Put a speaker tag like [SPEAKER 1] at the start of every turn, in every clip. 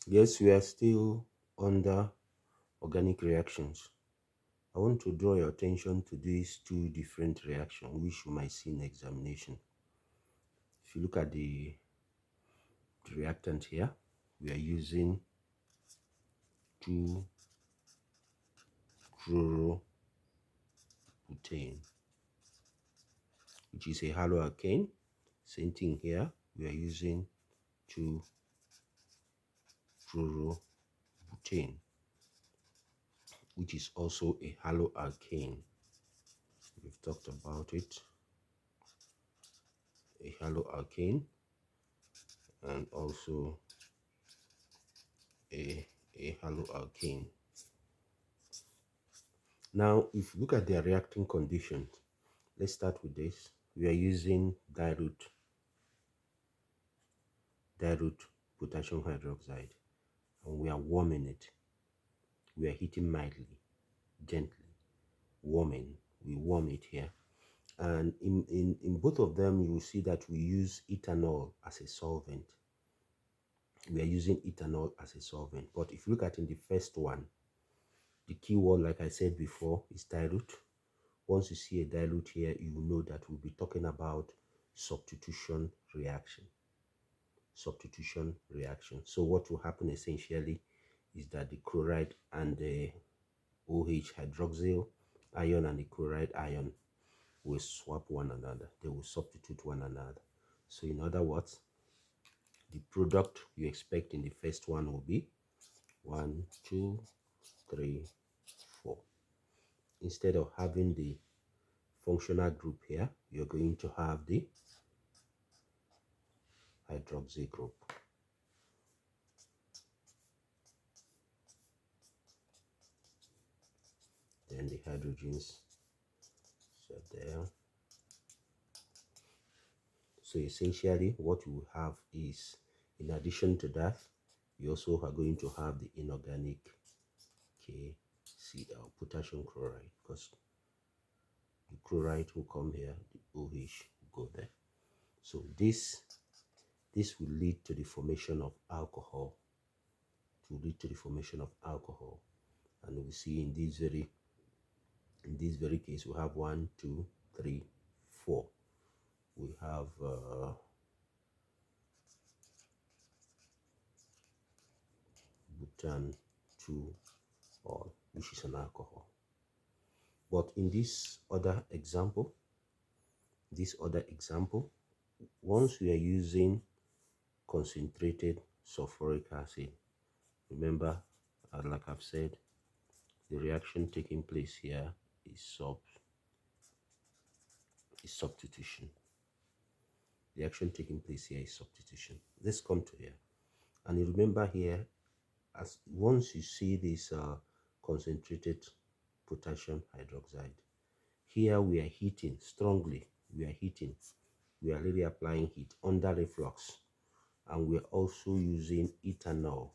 [SPEAKER 1] Yes, we are still under organic reactions. I want to draw your attention to these two different reactions which you might see in examination. If you look at the reactant here, we are using 2-chlorobutane, which is a haloalkane. Same thing here, we are using 2-chlorobutane, which is also a haloalkane. We've talked about it. A haloalkane and also a haloalkane. Now, if you look at their reacting conditions, let's start with this. We are using dilute potassium hydroxide, and we are warming it. We are heating mildly, gently, warming. We warm it here. And in both of them, you will see that we use ethanol as a solvent. We are using ethanol as a solvent. But if you look at in the first one, the key word, like I said before, is dilute. Once you see a dilute here, you will know that we'll be talking about substitution reaction. Substitution reaction. So what will happen essentially is that the chloride and the OH hydroxyl ion and the chloride ion will swap one another. They will substitute one another. So in other words, the product you expect in the first one will be 1, 2, 3, 4. Instead of having the functional group here, you're going to have the hydroxy group. Then the hydrogens are there. So essentially what you have is, in addition to that, you also are going to have the inorganic KCl, potassium chloride, because the chloride will come here, the OH will go there. So this will lead to the formation of alcohol. It will lead to the formation of alcohol. And we see in this very case, we have 1, 2, 3, 4. We have butan 2-ol, which is an alcohol. But in this other example, once we are using concentrated sulfuric acid, remember, like I've said, the reaction taking place here is substitution. The action taking place here is substitution. Let's come to here. And you remember here, as once you see this concentrated potassium hydroxide, here we are heating strongly. We are really applying heat under reflux, and we are also using ethanol.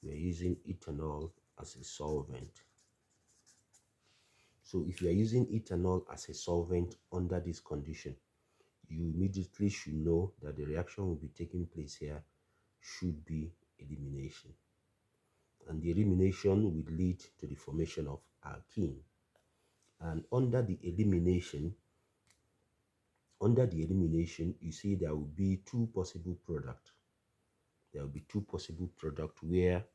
[SPEAKER 1] We are using ethanol as a solvent. So if you are using ethanol as a solvent under this condition, you immediately should know that the reaction will be taking place here should be elimination. And the elimination will lead to the formation of alkene. And under the elimination, you see there will be two possible products. There will be two possible products where